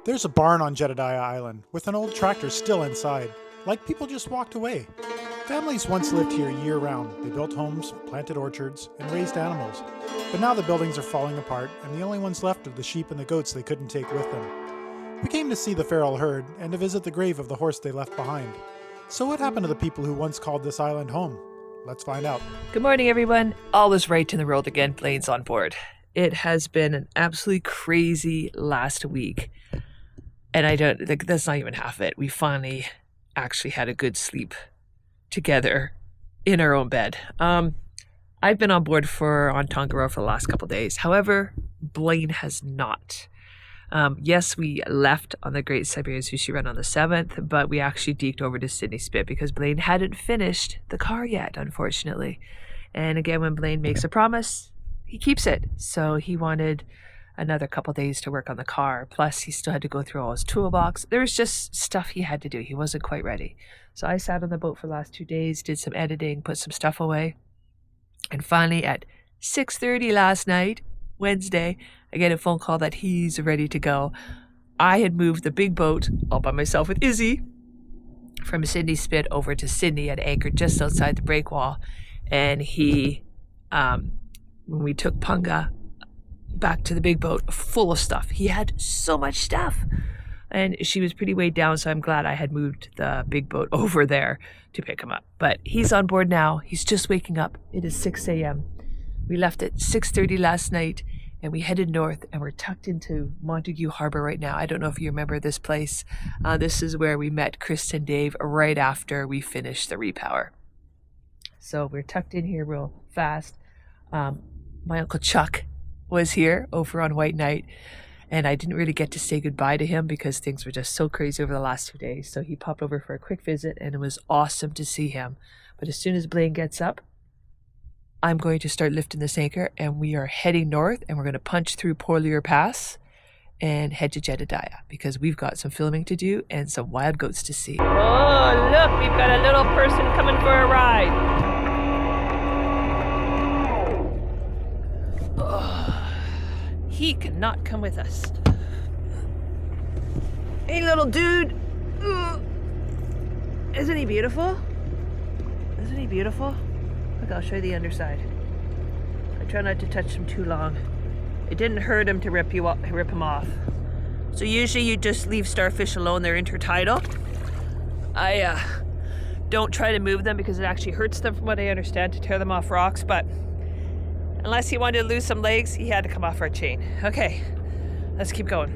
There's a barn on Jedidiah Island with an old tractor still inside, like people just walked away. Families once lived here year-round. They built homes, planted orchards, and raised animals. But now the buildings are falling apart, and the only ones left are the sheep and the goats they couldn't take with them. We came to see the feral herd and to visit the grave of the horse they left behind. So what happened to the people who once called this island home? Let's find out. Good morning, everyone. All is right in the world again. Blaine's on board. It has been an absolutely crazy last week. And that's not even half of it. We finally actually had a good sleep together in our own bed. I've been on board on Tongariro for the last couple of days. However, Blaine has not. Yes, we left on the Great Siberian Sushi Run on the 7th, but we actually deked over to Sydney Spit because Blaine hadn't finished the car yet, unfortunately. And again, when Blaine makes a promise, he keeps it. So he wanted another couple days to work on the car. Plus, he still had to go through all his toolbox. There was just stuff he had to do. He wasn't quite ready. So I sat on the boat for the last 2 days, did some editing, put some stuff away. And finally, at 6:30 last night, Wednesday, I get a phone call that he's ready to go. I had moved the big boat all by myself with Izzy from Sydney Spit over to Sydney at anchor just outside the breakwall. And when we took Punga back to the big boat, full of stuff. He had so much stuff. And she was pretty weighed down, so I'm glad I had moved the big boat over there to pick him up. But he's on board now. He's just waking up. It is 6 a.m. We left at 6:30 last night, and we headed north, and we're tucked into Montague Harbor right now. I don't know if you remember this place. This is where we met Chris and Dave right after we finished the repower. So we're tucked in here real fast. My Uncle Chuck was here over on White Night, and I didn't really get to say goodbye to him because things were just so crazy over the last 2 days. So he popped over for a quick visit, and it was awesome to see him. But as soon as Blaine gets up, I'm going to start lifting this anchor, and we are heading north, and we're going to punch through Porlier Pass and head to Jedidiah because we've got some filming to do and some wild goats to see. Oh, look, we've got a little person coming for a ride. He cannot come with us. Hey, little dude. Isn't he beautiful? Isn't he beautiful? Look, I'll show you the underside. I try not to touch him too long. It didn't hurt him to rip him off. So usually you just leave starfish alone. They're intertidal. I don't try to move them because it actually hurts them, from what I understand, to tear them off rocks, but unless he wanted to lose some legs, he had to come off our chain. Okay, let's keep going.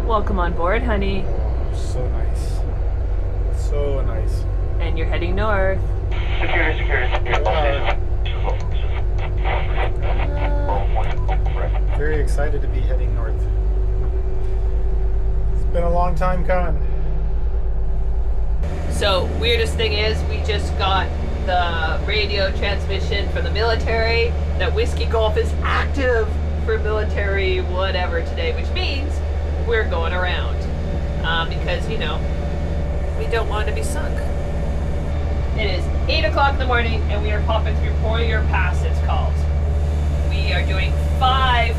Welcome on board, honey. So nice. So nice. And you're heading north. Security. Very excited to be heading north. It's been a long time coming. So, weirdest thing is, we just got the radio transmission from the military that Whiskey Golf is active for military whatever today, which means we're going around because, we don't want to be sunk. It is 8 o'clock in the morning, and we are popping through Porlier Pass, it's called. We are doing 5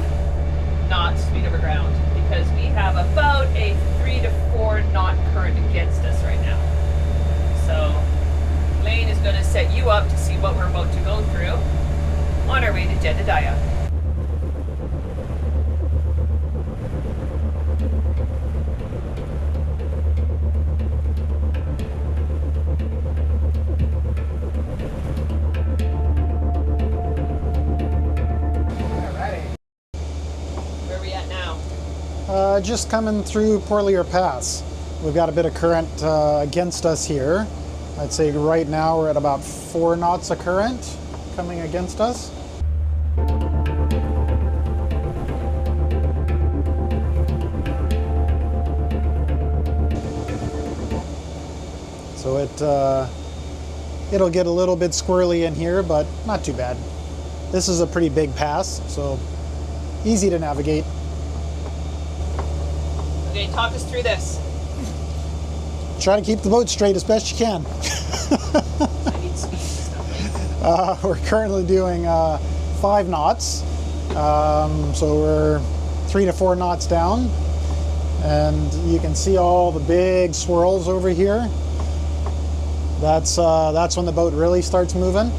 knots speed overground because we have about a 3 to 4 knot current against us right now. So Blaine is going to set you up to see what we're about to go through on our way to Jedidiah. Where are we at now? Just coming through Porlier Pass. We've got a bit of current against us here. I'd say right now we're at about 4 knots of current coming against us. So it'll get a little bit squirrely in here, but not too bad. This is a pretty big pass, so easy to navigate. Okay, talk us through this. Try to keep the boat straight as best you can. I need speed stuff. We're currently doing 5 knots. So we're 3 to 4 knots down. And you can see all the big swirls over here. That's when the boat really starts moving.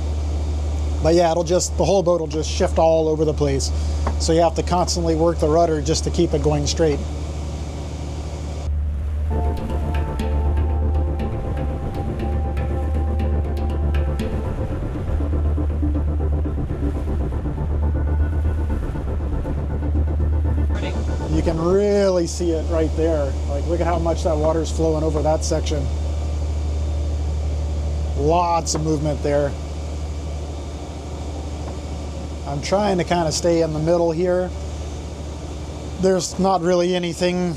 But yeah, the whole boat will just shift all over the place. So you have to constantly work the rudder just to keep it going straight. You can really see it right there. Like, look at how much that water's flowing over that section. Lots of movement there. I'm trying to kind of stay in the middle here. There's not really anything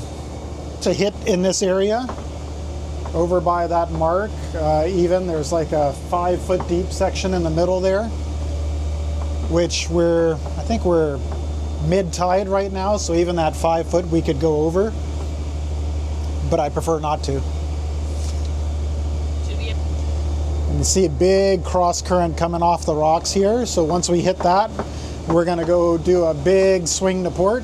to hit in this area. Over by that mark, even there's like a 5-foot deep section in the middle there, which I think we're mid-tide right now, so even that 5 foot we could go over, but I prefer not to. And you see a big cross current coming off the rocks here, so once we hit that, we're gonna go do a big swing to port.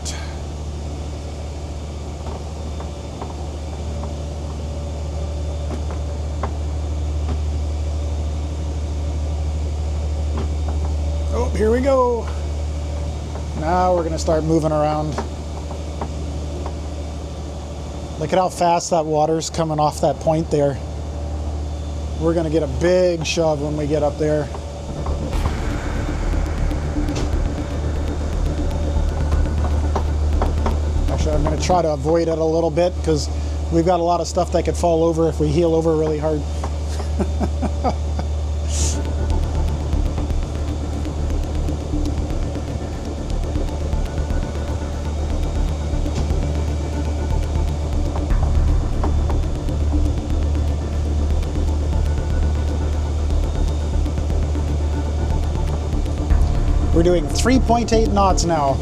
Oh, here we go. Now we're going to start moving around. Look at how fast that water's coming off that point there. We're going to get a big shove when we get up there. Actually, I'm going to try to avoid it a little bit because we've got a lot of stuff that could fall over if we heel over really hard. We're doing 3.8 knots now.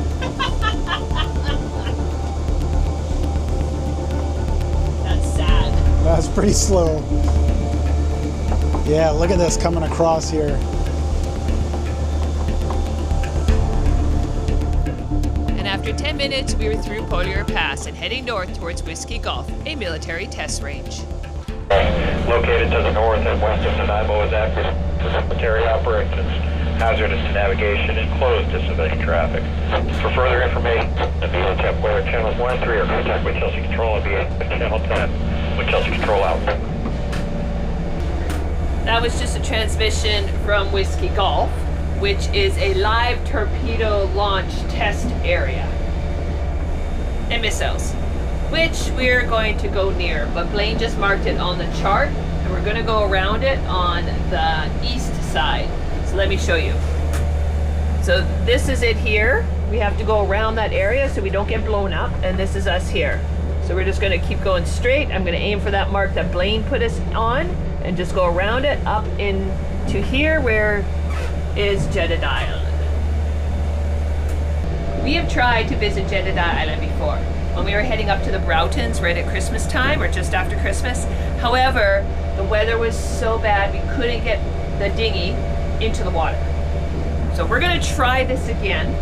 That's sad. That's pretty slow. Yeah, look at this coming across here. And after 10 minutes, we were through Polier Pass and heading north towards Whiskey Gulf, a military test range. Located to the north and west of Nanaimo is active military operations. Hazardous to navigation and closed to civilian traffic. For further information, the VHF weather channels 1 and 3 are contact with Chelsea Control and VHF channel 10 with Chelsea Control out. That was just a transmission from Whiskey Gulf, which is a live torpedo launch test area. And missiles, which we're going to go near, but Blaine just marked it on the chart, and we're going to go around it on the east side. So let me show you. So this is it here. We have to go around that area so we don't get blown up, and this is us here. So we're just going to keep going straight. I'm going to aim for that mark that Blaine put us on and just go around it up into here where is Jedidiah Island. We have tried to visit Jedidiah Island before when we were heading up to the Broughtons right at Christmas time or just after Christmas. However, the weather was so bad we couldn't get the dinghy into the water. So we're going to try this again,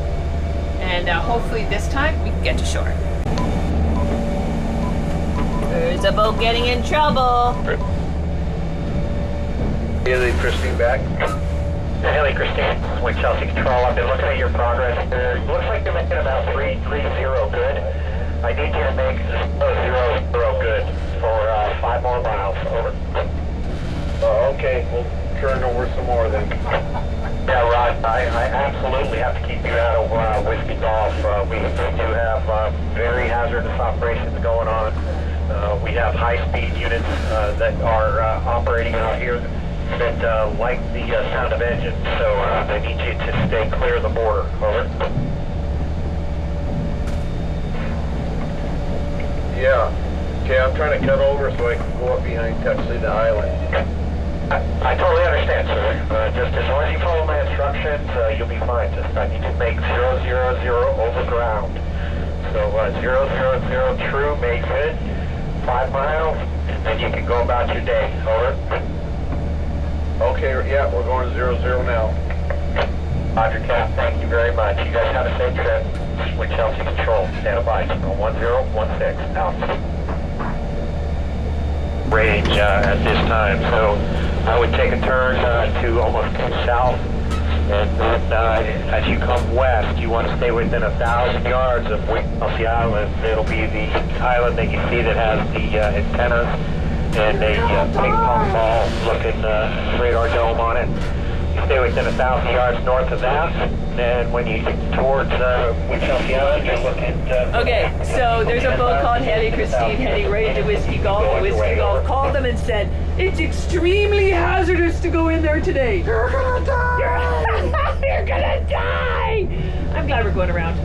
and hopefully this time we can get to shore. There's a boat getting in trouble. Haley, Christine back. Haley, Christine, with Chelsea Control. I've been looking at your progress. It looks like you're making about 330 good. I need you to make 000 good for 5 more miles. Over. Okay, we'll turn over some more then. Yeah, Rod, I absolutely have to keep you out of Whiskey Gulf. We do have very hazardous operations going on. We have high-speed units that are operating out here that like the sound of engines, so I need you to stay clear of the border. Over. Yeah. Okay, I'm trying to cut over so I can go up behind Jedidiah Island. I totally understand, sir. Just as long as you follow my instructions, you'll be fine. Just I need to make 000 overground. So 000 true, make good, 5 miles, and you can go about your day. Over. Okay, yeah, we're going to 00 now. Roger, Cap. Thank you very much. You guys have a safe trip. with Chelsea Control. Stand by. 1016, out. Range at this time, so I would take a turn to almost south, and then as you come west, you want to stay within 1,000 yards of Chelsea Island. It'll be the island that you see that has the antennas and a ping pong ball looking radar dome on it. You stay within 1,000 yards north of that, and when you get towards Chelsea Island, you're looking. Okay, so there's a boat called Haley Christine heading right into Whiskey Gulf. Whiskey Gulf called them and said, it's extremely hazardous to go in there today. You're gonna die! You're gonna die! I'm glad we're going around.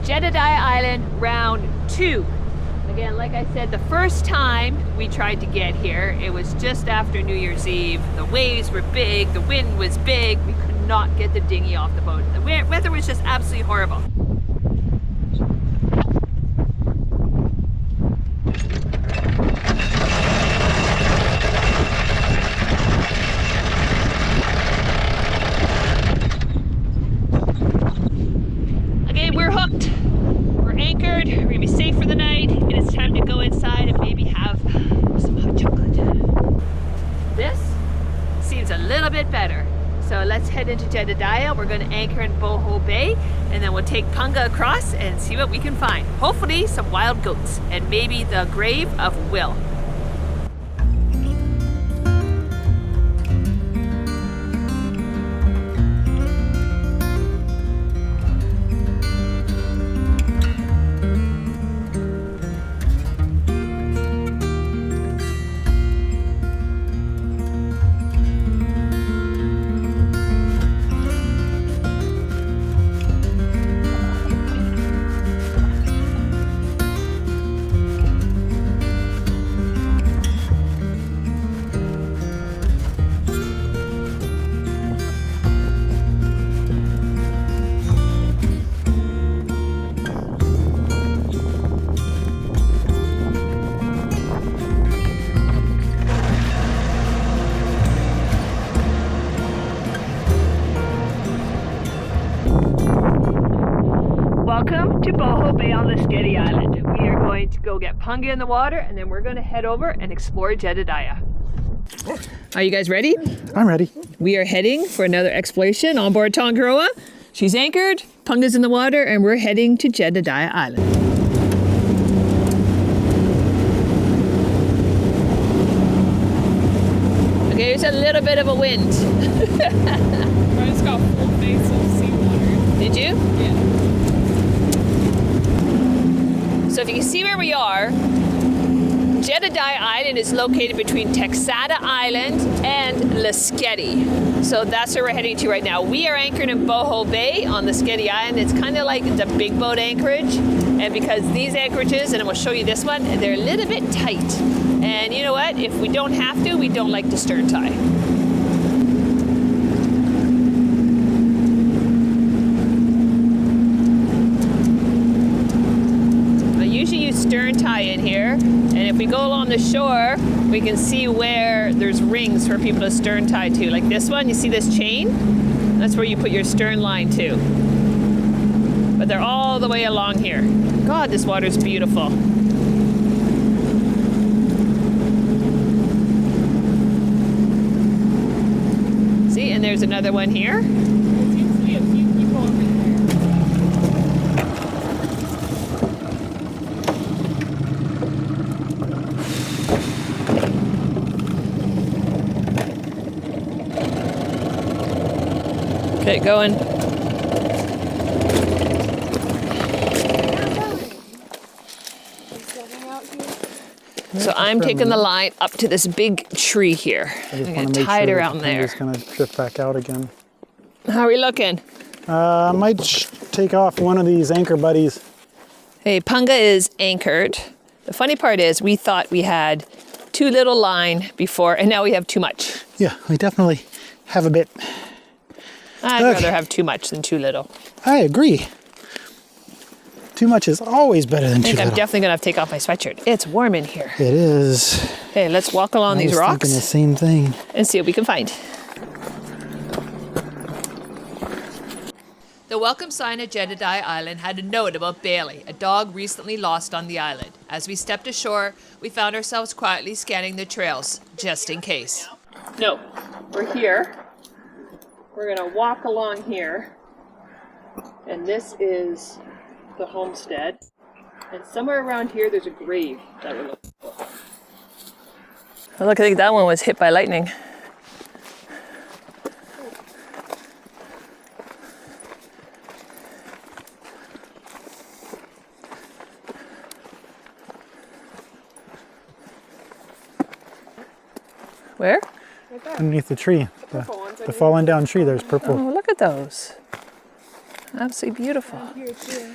Jedidiah Island, round 2. Again, like I said, the first time we tried to get here, it was just after New Year's Eve. The waves were big, the wind was big, we could not get the dinghy off the boat. The weather was just absolutely horrible. Okay, we're hooked. We're anchored, we're gonna be safe for the night, and it's time to go inside and maybe have some hot chocolate. This seems a little bit better. So let's head into Jedidiah. We're gonna anchor in Boho Bay, and then we'll take Punga across and see what we can find. Hopefully some wild goats, and maybe the grave of Will. Welcome to Boho Bay on the Jedidiah Island. We are going to go get Punga in the water, and then we're going to head over and explore Jedidiah. Are you guys ready? I'm ready. We are heading for another exploration on board Tongaroa. She's anchored, Punga's in the water, and we're heading to Jedidiah Island. Okay, there's a little bit of a wind. I just got full face of seawater. Did you? Yeah. So if you can see where we are, Jedidiah Island is located between Texada Island and Lasqueti. So that's where we're heading to right now. We are anchored in Boho Bay on the Jedidiah Island. It's kind of like the big boat anchorage. And because these anchorages, and we'll show you this one, they're a little bit tight. And you know what? If we don't have to, we don't like to stern tie. Stern tie in here, and if we go along the shore, we can see where there's rings for people to stern tie to. Like this one, you see this chain? That's where you put your stern line to. But they're all the way along here. God, this water's beautiful. See, and there's another one here. There seems to be a few people over there. Okay, going. So I'm taking the line up to this big tree here. I'm going to tie it around there. I'm just going to drift back out again. How are we looking? I might take off one of these anchor buddies. Hey, Punga is anchored. The funny part is we thought we had too little line before, and now we have too much. Yeah, we definitely have a bit. I'd rather have too much than too little. I agree. Too much is always better than too little. I'm definitely going to have to take off my sweatshirt. It's warm in here. It is. Okay, let's walk along these I was rocks thinking the same thing. and see what we can find. The welcome sign at Jedidiah Island had a note about Bailey, a dog recently lost on the island. As we stepped ashore, we found ourselves quietly scanning the trails, just in case. No, we're here. We're gonna walk along here. And this is the homestead. And somewhere around here there's a grave that we're looking for. Oh, look, I think that one was hit by lightning. Where? Right there. Underneath the tree. Purple ones The underneath. fallen down tree, there's purple. Oh, look at those. Absolutely beautiful. Here too.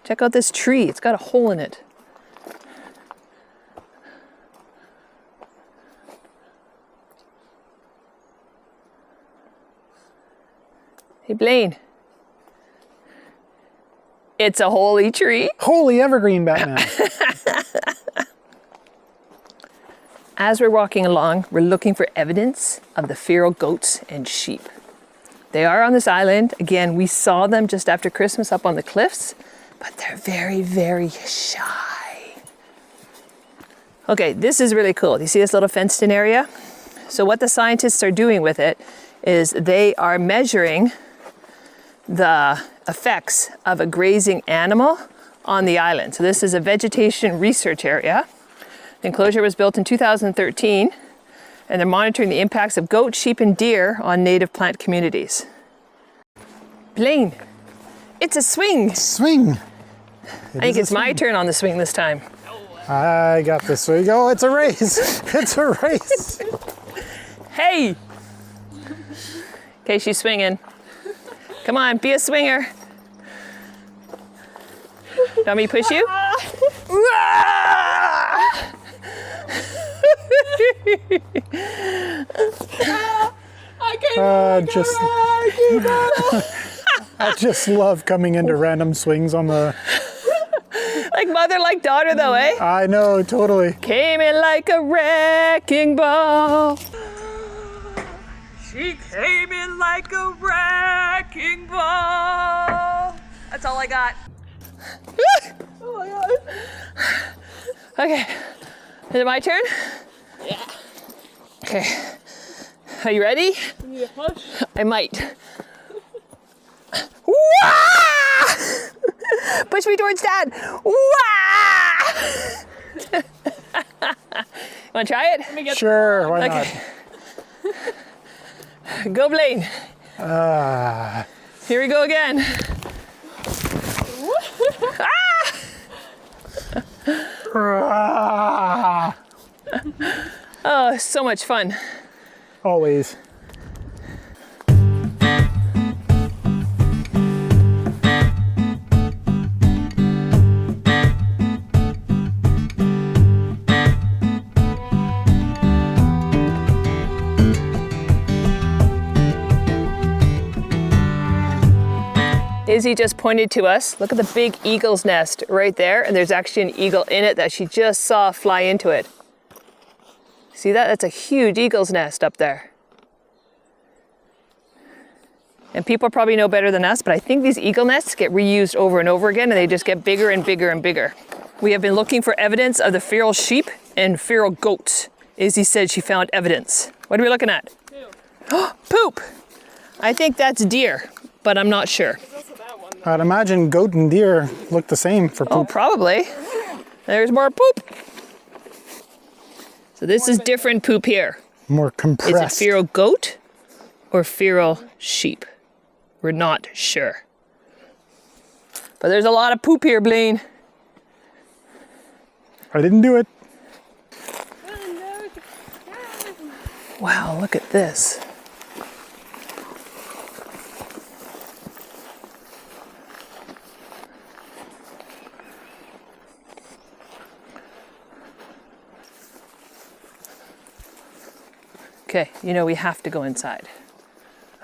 Check out this tree. It's got a hole in it. Hey, Blaine. It's a holy tree. Holy evergreen, Batman. As we're walking along, we're looking for evidence of the feral goats and sheep. They are on this island. Again, we saw them just after Christmas up on the cliffs, but they're very, very shy. Okay, this is really cool. Do you see this little fenced in area? So what the scientists are doing with it is they are measuring the effects of a grazing animal on the island. So this is a vegetation research area. The enclosure was built in 2013, and they're monitoring the impacts of goat, sheep, and deer on native plant communities. Blaine, it's a swing. Swing. I think it's my turn on the swing this time. I got the swing. Oh, it's a race. It's a race. Hey! Okay, she's swinging. Come on, be a swinger. Want me to push you? I just love coming into random swings on the. Like mother, like daughter, though, eh? I know, totally. Came in like a wrecking ball. She came in like a wrecking ball. That's all I got. Oh my God. Okay, is it my turn? Yeah. Okay, are you ready? Yeah, hush. I might. Wah! Push me towards Dad. Wah! Want to try it? Let me get Sure, why Okay. Go, Blaine. not? Here we go again. Oh, so much fun. Always. Izzy just pointed to us. Look at the big eagle's nest right there, and there's actually an eagle in it that she just saw fly into it. See that? That's a huge eagle's nest up there. And people probably know better than us, but I think these eagle nests get reused over and over again, and they just get bigger and bigger and bigger. We have been looking for evidence of the feral sheep and feral goats. Izzy said she found evidence. What are we looking at? Poop! I think that's deer, but I'm not sure. I'd imagine goat and deer look the same for Oh, poop. probably. There's more poop. So this is different poop here. More Is it compressed. feral goat or feral sheep? We're not sure. But there's a lot of poop here, Blaine. I didn't do it. Wow, look at this. Okay, you know we have to go inside.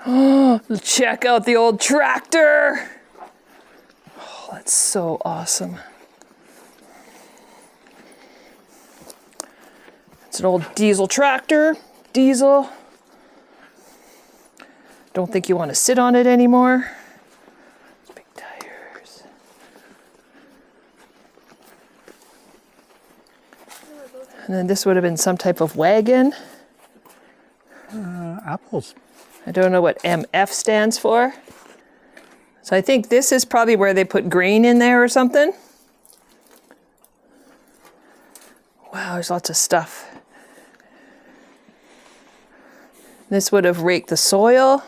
Oh, check out the old tractor. Oh, that's so awesome. It's an old diesel tractor. Diesel. Don't think you want to sit on it anymore. Big tires. And then this would have been some type of wagon. Apples. I don't know what MF stands for. So I think this is probably where they put grain in there or something. Wow, there's lots of stuff. This would have raked the soil.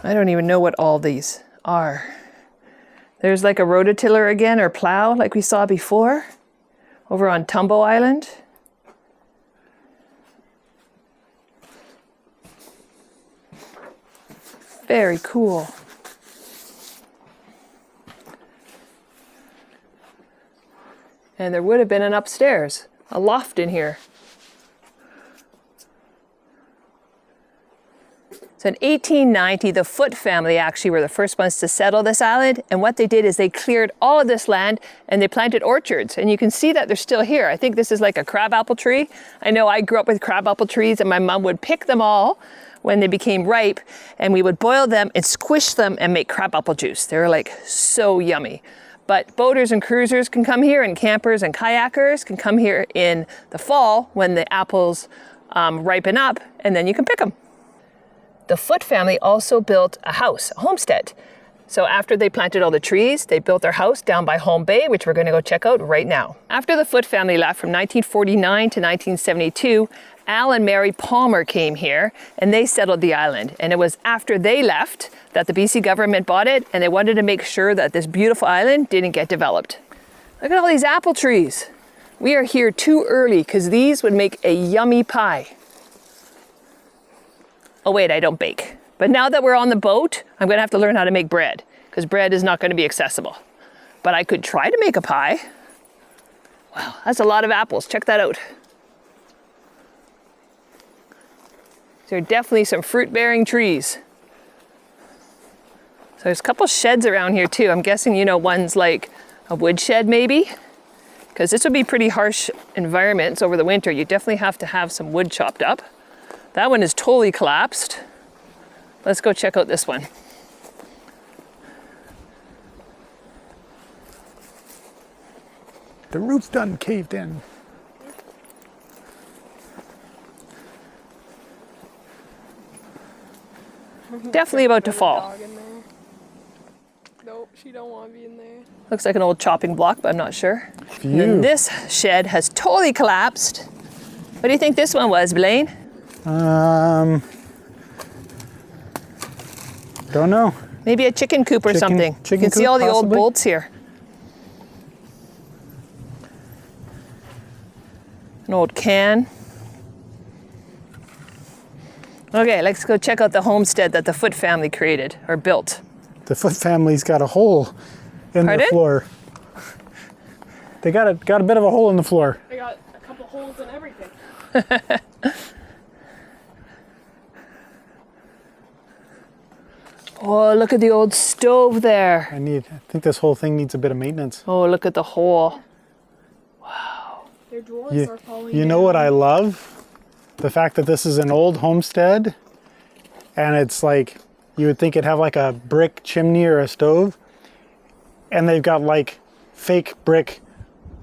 I don't even know what all these are. There's like a rototiller again, or plow, like we saw before, over on Tumbo Island. Very cool. And there would have been an upstairs, a loft in here. So in 1890, the Foote family actually were the first ones to settle this island. And what they did is they cleared all of this land and they planted orchards. And you can see that they're still here. I think this is like a crabapple tree. I know I grew up with crabapple trees and my mom would pick them all when they became ripe and we would boil them and squish them and make crabapple juice. They were like so yummy. But boaters and cruisers can come here, and campers and kayakers can come here in the fall when the apples ripen up, and then you can pick them. The Foote family also built a house, a homestead. So after they planted all the trees, they built their house down by Home Bay, which we're going to go check out right now. After the Foote family left from 1949 to 1972, Al and Mary Palmer came here and they settled the island. And it was after they left that the BC government bought it, and they wanted to make sure that this beautiful island didn't get developed. Look at all these apple trees. We are here too early because these would make a yummy pie. Oh wait, I don't bake. But now that we're on the boat, I'm gonna have to learn how to make bread because bread is not gonna be accessible. But I could try to make a pie. Wow, that's a lot of apples. Check that out. There are definitely some fruit-bearing trees. So there's a couple sheds around here too. I'm guessing, you know, one's like a wood shed maybe, because this would be pretty harsh environments over the winter. You definitely have to have some wood chopped up. That one is totally collapsed. Let's go check out this one. The roof's done caved in. Definitely about to fall. Nope, she don't want to be in there. Looks like an old chopping block, but I'm not sure. And then this shed has totally collapsed. What do you think this one was, Blaine? Don't know. Maybe a chicken coop or something. You can see all the old bolts here. An old can. Okay, let's go check out the homestead that the Foote family created or built. The Foote family's got a hole in the floor. They got a bit of a hole in the floor. I got a couple holes in everything. Oh, look at the old stove there. I think this whole thing needs a bit of maintenance. Oh, look at the hole. Their drawers are falling You know what I love? The fact that this is an old homestead and it's like, you would think it'd have like a brick chimney or a stove, and they've got like fake brick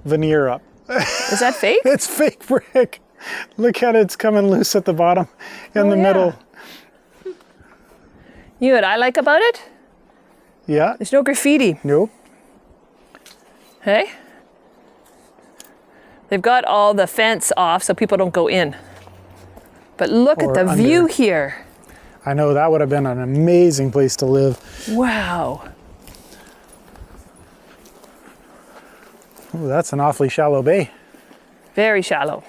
veneer up. Is that fake? It's fake brick. Look at it, it's coming loose at the bottom in the middle. You know what I like about it? Yeah. There's no graffiti. Nope. Hey? They've got all the fence off so people don't go in. But look at the view here. I know, that would have been an amazing place to live. Wow. Oh, that's an awfully shallow bay. Very shallow.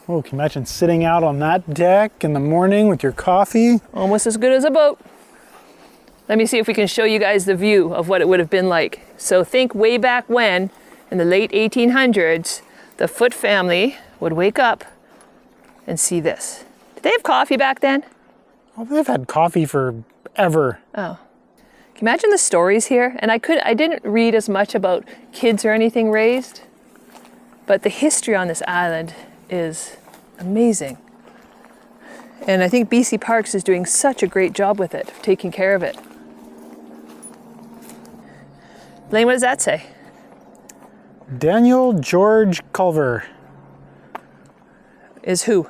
Oh, can you imagine sitting out on that deck in the morning with your coffee? Almost as good as a boat. Let me see if we can show you guys the view of what it would have been like. So think way back when, in the late 1800s, the Foote family would wake up and see this. Did they have coffee back then? Oh, they've had coffee forever. Oh. Can you imagine the stories here? And I didn't read as much about kids or anything raised, but the history on this island is amazing. And I think BC Parks is doing such a great job with it, taking care of it. Blaine, what does that say? Daniel George Culver. Is who?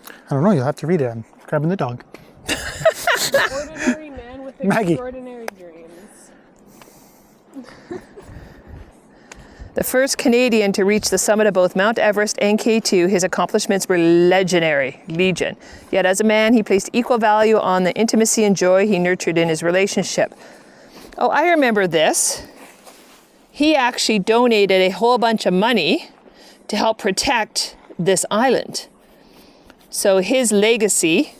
I don't know, you'll have to read it. I'm grabbing the dog. Ordinary man with Maggie. extraordinary dreams. The first Canadian to reach the summit of both Mount Everest and K2, his accomplishments were legendary, legion. Yet as a man, he placed equal value on the intimacy and joy he nurtured in his relationship. Oh, I remember this. He actually donated a whole bunch of money to help protect this island. So his legacy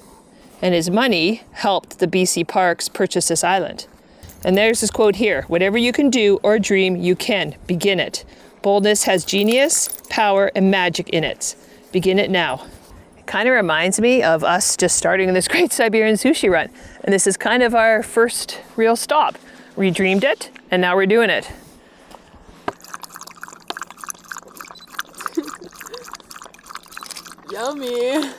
and his money helped the BC Parks purchase this island. And there's his quote here: "Whatever you can do or dream, you can. Begin it. Boldness has genius, power, and magic in it. Begin it now." It kind of reminds me of us just starting this Great Siberian Sushi Run. And this is kind of our first real stop. We dreamed it, and now we're doing it. Yummy.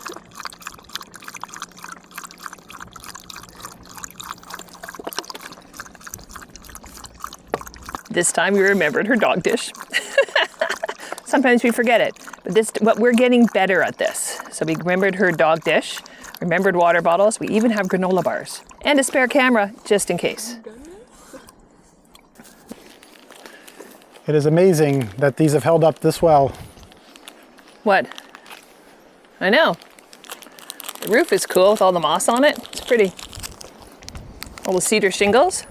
This time we remembered her dog dish. Sometimes we forget it, but we're getting better at this. So we remembered her dog dish, remembered water bottles. We even have granola bars and a spare camera just in case. It is amazing that these have held up this well. What? I know. The roof is cool with all the moss on it. It's pretty. All the cedar shingles.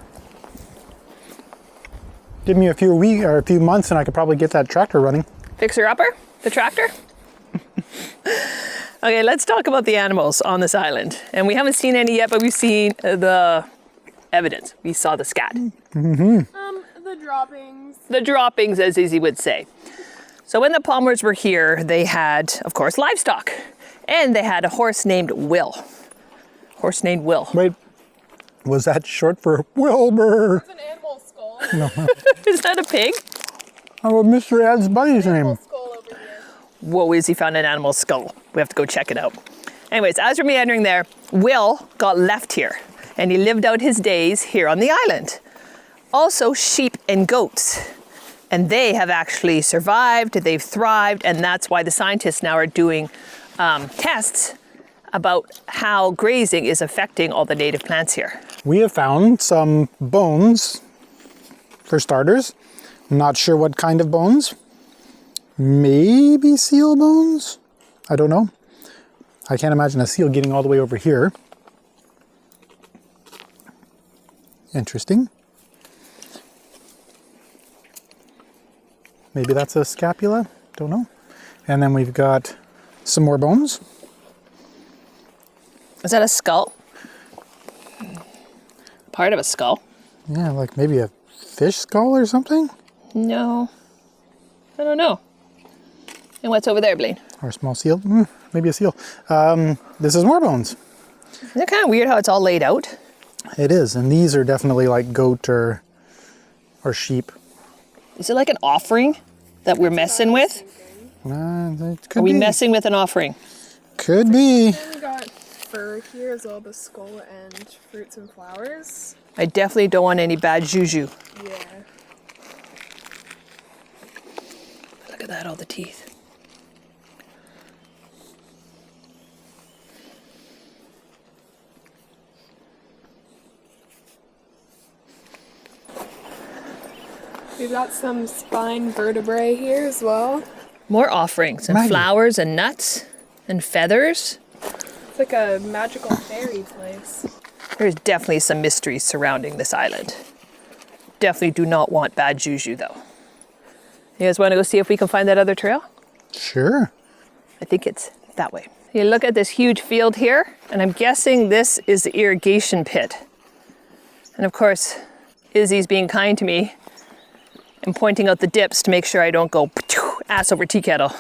Give me a few weeks or a few months and I could probably get that tractor running. Fixer upper, the tractor. Okay, let's talk about the animals on this island. And we haven't seen any yet, but we've seen the evidence. We saw the scat. The droppings. The droppings, as Izzy would say. So when the Palmers were here, they had, of course, livestock. And they had a horse named Will. Horse named Will. Wait, was that short for Wilbur? It's an animal skull. Is that a pig? Oh, Mr. Ed's buddy's Animal name. skull over here. Whoa, Izzy found an animal skull. We have to go check it out. Anyways, as we're meandering there, Will got left here. And he lived out his days here on the island. Also, sheep and goats. And they have actually survived, they've thrived, and that's why the scientists now are doing tests about how grazing is affecting all the native plants here. We have found some bones, for starters. Not sure what kind of bones. Maybe seal bones? I don't know. I can't imagine a seal getting all the way over here. Interesting. Maybe that's a scapula, don't know. And then we've got some more bones. Is that a skull? Part of a skull? Yeah, like maybe a fish skull or something? No, I don't know. And what's over there, Blaine? Or a small seal, maybe a seal. This is more bones. Isn't it kind of weird how it's all laid out? It is, and these are definitely like goat or sheep. Is it like an offering that we're messing with? It could Are we be. messing with an offering? Could be. And we got fur here as well, the skull and fruits and flowers. I definitely don't want any bad juju. Yeah. Look at that, all the teeth. We've got some spine vertebrae here as well. More offerings and Maggie. flowers and nuts and feathers. It's like a magical fairy place. There's definitely some mysteries surrounding this island. Definitely do not want bad juju though. You guys want to go see if we can find that other trail? Sure. I think it's that way. You look at this huge field here, and I'm guessing this is the irrigation pit. And of course, Izzy's being kind to me and pointing out the dips to make sure I don't go ass over tea kettle.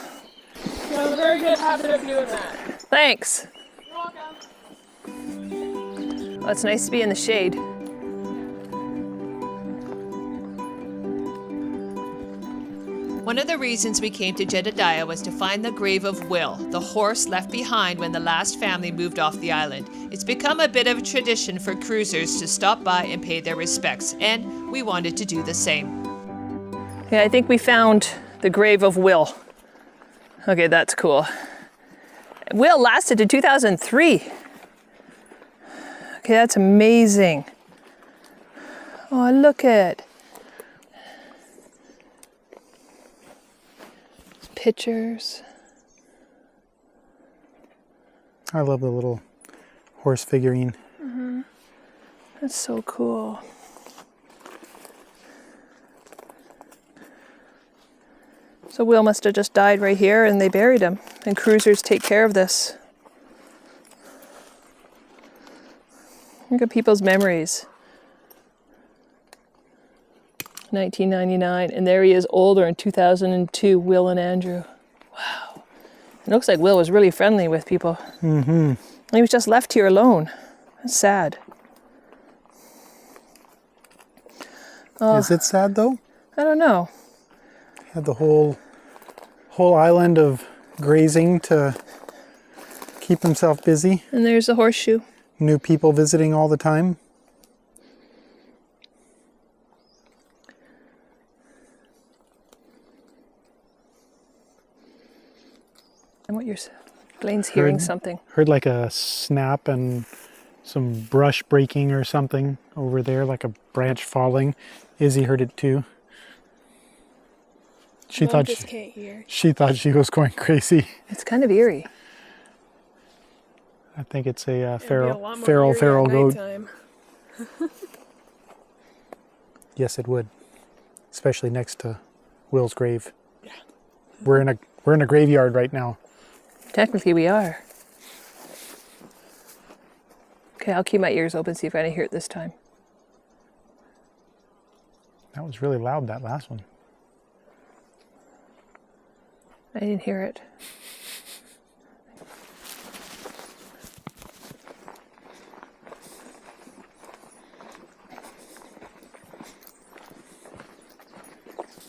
You have a very good habit of doing that. Thanks. You're welcome. Well, it's nice to be in the shade. One of the reasons we came to Jedidiah was to find the grave of Will, the horse left behind when the last family moved off the island. It's become a bit of a tradition for cruisers to stop by and pay their respects, and we wanted to do the same. Okay, I think we found the grave of Will. Okay, that's cool. Will lasted to 2003. Okay, that's amazing. Oh, look at pictures. I love the little horse figurine. That's so cool. So Will must have just died right here and they buried him. And cruisers take care of this. Look at people's memories. 1999, and there he is older in 2002, Will and Andrew. Wow. It looks like Will was really friendly with people. Mm-hmm. He was just left here alone. That's sad. Is it sad though? I don't know. Had the whole island of grazing to keep himself busy. And there's the horseshoe. New people visiting all the time. And what you're Blaine's hearing something. Heard like a snap and some brush breaking or something over there, like a branch falling. Izzy heard it too. She Mom thought just can't hear. she thought she was going crazy. It's kind of eerie. I think it's a It'd be a lot more feral eerie at goat. nighttime. Yes, it would, especially next to Will's grave. Yeah. We're in a graveyard right now. Technically we are. Okay, I'll keep my ears open, see if I can hear it this time. That was really loud, that last one. I didn't hear it.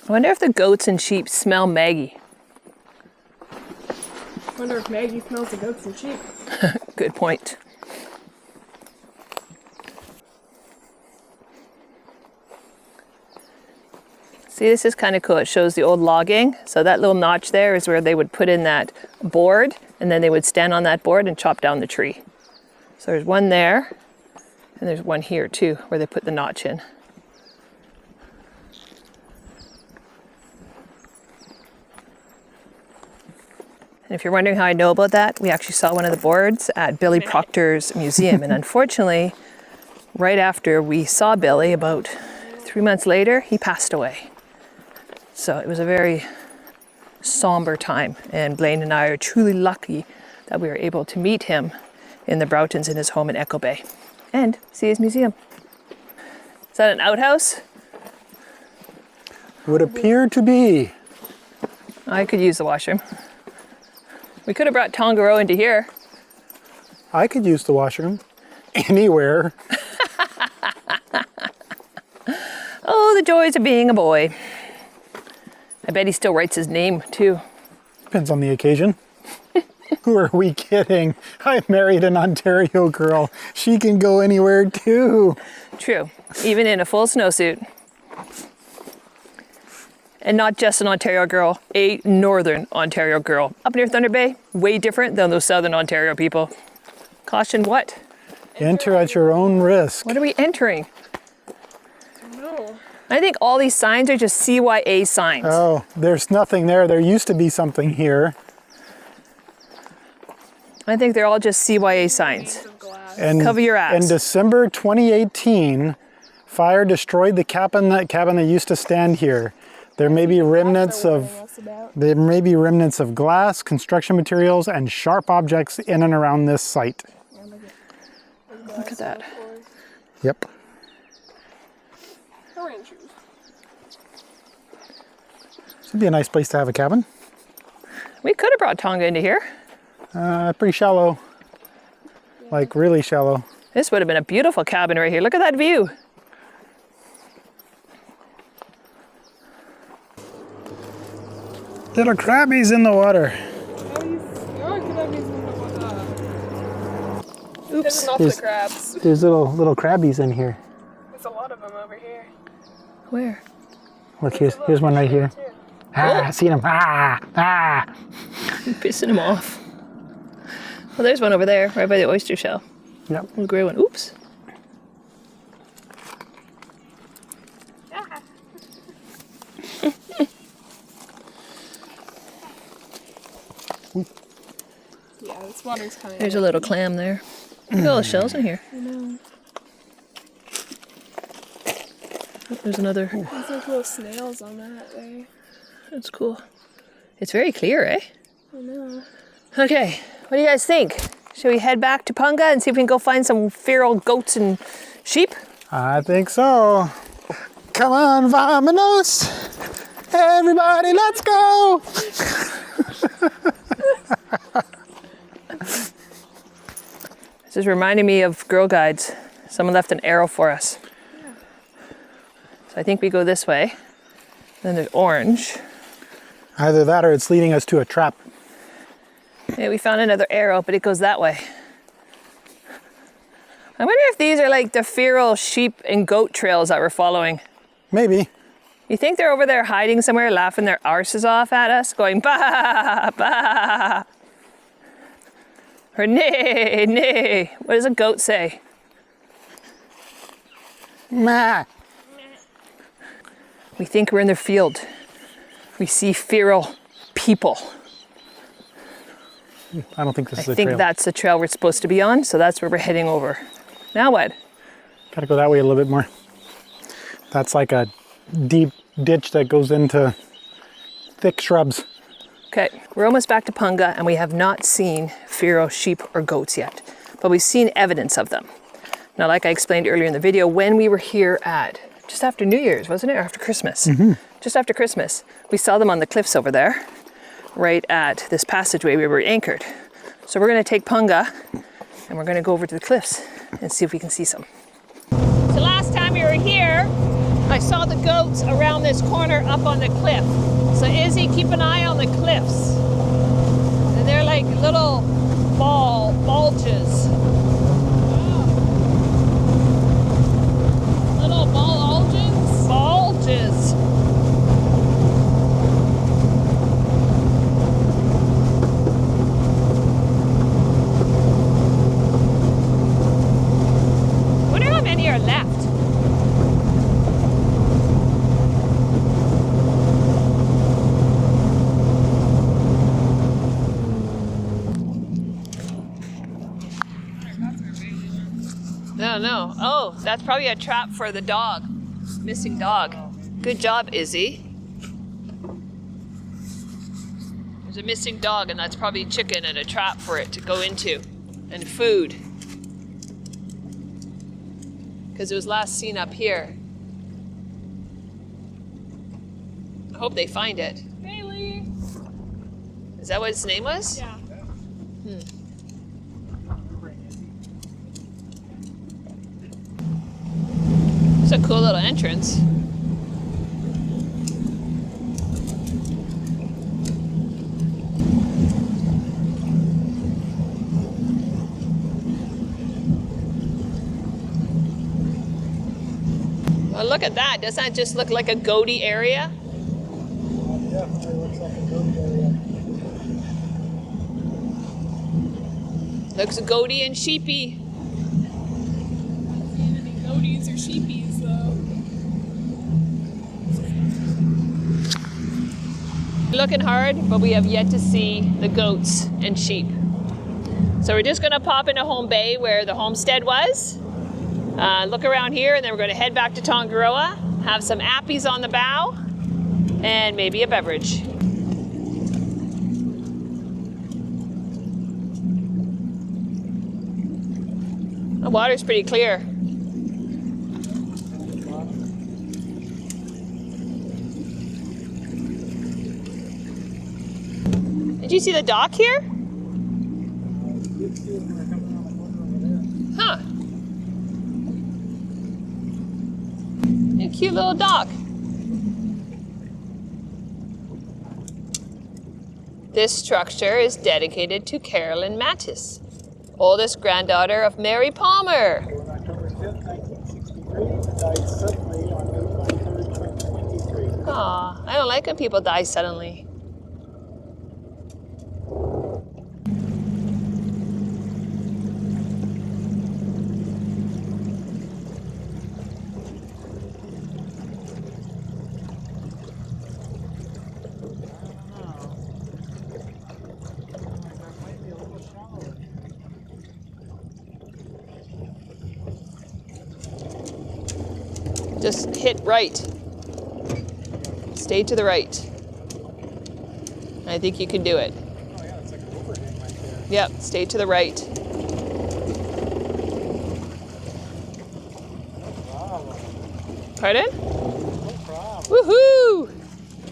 I wonder if the goats and sheep smell Maggie. I wonder if Maggie smells the goats and sheep. Good point. See, this is kind of cool. It shows the old logging. So that little notch there is where they would put in that board, and then they would stand on that board and chop down the tree. So there's one there, and there's one here too, where they put the notch in. And if you're wondering how I know about that, we actually saw one of the boards at Billy Proctor's museum. And unfortunately, right after we saw Billy, about 3 months later, he passed away. So it was a very somber time. And Blaine and I are truly lucky that we were able to meet him in the Broughtons in his home in Echo Bay and see his museum. Is that an outhouse? Would appear to be. I could use the washroom. We could have brought Tongariro into here. I could use the washroom anywhere. Oh, the joys of being a boy. I bet he still writes his name too. Depends on the occasion. Who are we kidding? I married an Ontario girl. She can go anywhere too. True, even in a full snowsuit. And not just an Ontario girl, a Northern Ontario girl. Up near Thunder Bay, way different than those Southern Ontario people. Caution what? Enter at your own risk. What are we entering? No. I think all these signs are just CYA signs. Oh, there's nothing there. There used to be something here. I think they're all just CYA signs. And Cover your ass. In December 2018, fire destroyed the cabin that used to stand here. There may be remnants of glass, construction materials, and sharp objects in and around this site. Look at that. Yep. Orange juice. This would be a nice place to have a cabin. We could have brought Tonga into here. Pretty shallow. Like really shallow. This would have been a beautiful cabin right here. Look at that view. Little crabbies in the water. There's enough of crabs. There's little crabbies in here. There's a lot of them over here. Where? Look, here's one right here. I seen him. I'm pissing him off. Well, there's one over there, right by the oyster shell. Yep. Little gray one. Oops. Yeah, this water's kind of. There's a little clam there. Look at all the shells in here. I know. Oh, there's another. There's like little snails on that there. That's cool. It's very clear, eh? I know. Okay, what do you guys think? Should we head back to Punga and see if we can go find some feral goats and sheep? I think so. Come on, vamonos. Everybody, let's go. This is reminding me of Girl Guides. Someone left an arrow for us. Yeah. So I think we go this way. Then there's orange. Either that or it's leading us to a trap. Yeah, we found another arrow, but it goes that way. I wonder if these are like the feral sheep and goat trails that we're following. Maybe. You think they're over there hiding somewhere, laughing their arses off at us, going bah, bah, or nay, nay. What does a goat say? Meh. We think we're in their field. We see feral people. I don't think this is I a think trail. that's the trail we're supposed to be on, so that's where we're heading over. Now what? Gotta go that way a little bit more. That's like a deep ditch that goes into thick shrubs. Okay, we're almost back to Punga and we have not seen feral sheep or goats yet, but we've seen evidence of them. Now, like I explained earlier in the video, when we were here at, just after New Year's, wasn't it? Or after Christmas? Mm-hmm. Just after Christmas, we saw them on the cliffs over there, right at this passageway we were anchored. So we're gonna take Punga and we're gonna go over to the cliffs and see if we can see some. So last time we were here, I saw the goats around this corner up on the cliff. So Izzy, keep an eye on the cliffs. And they're like little bulges. Little bulges? Bulges. Wonder how many are left. No. Oh, that's probably a trap for the dog. Missing dog. Good job, Izzy. There's a missing dog, and that's probably chicken and a trap for it to go into. And food. Because it was last seen up here. I hope they find it. Bailey! Is that what its name was? Yeah. It's a cool little entrance. Well, look at that. Doesn't that just look like a goaty area? Yeah, it looks like a goat area. Looks goaty and sheepy. Any goaties or sheepies though. Looking hard, but we have yet to see the goats and sheep. So we're just gonna pop into Home Bay where the homestead was. Look around here, and then we're going to head back to Tongaroa, have some appies on the bow, and maybe a beverage. The water's pretty clear. Did you see the dock here? Huh. A cute little dock. This structure is dedicated to Carolyn Mattis, oldest granddaughter of Mary Palmer. Born October 5th, 1963, died suddenly on May 23rd, 2023. Aw, I don't like when people die suddenly. Just hit right. Stay to the right. I think you can do it. Oh yeah, it's like an overhang right there. Yep, stay to the right. Bravo. Pardon? No problem. Woohoo!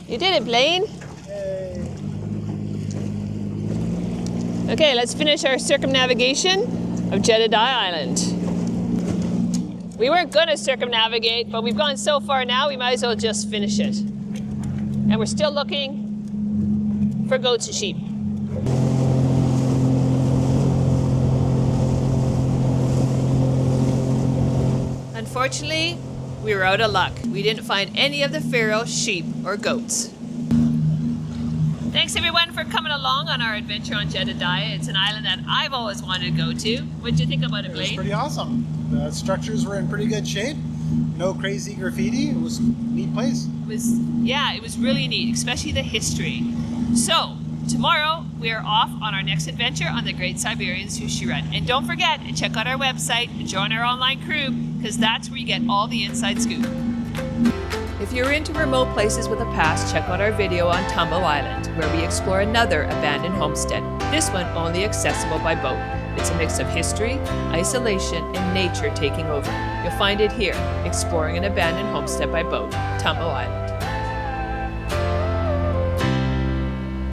You did it, Blaine. Yay. Okay, let's finish our circumnavigation of Jedidiah Island. We weren't gonna circumnavigate, but we've gone so far now, we might as well just finish it. And we're still looking for goats and sheep. Unfortunately, we were out of luck. We didn't find any of the feral sheep or goats. Thanks everyone for coming along on our adventure on Jedidiah. It's an island that I've always wanted to go to. What'd you think about it, It was Blaine? pretty awesome. The structures were in pretty good shape. No crazy graffiti. It was a neat place. It was really neat, especially the history. So, tomorrow we are off on our next adventure on the Great Siberian Sushi Run. And don't forget to check out our website and join our online crew, because that's where you get all the inside scoop. If you're into remote places with a past, check out our video on Tumbo Island, where we explore another abandoned homestead, this one only accessible by boat. It's a mix of history, isolation, and nature taking over. You'll find it here, exploring an abandoned homestead by boat, Tumbo Island.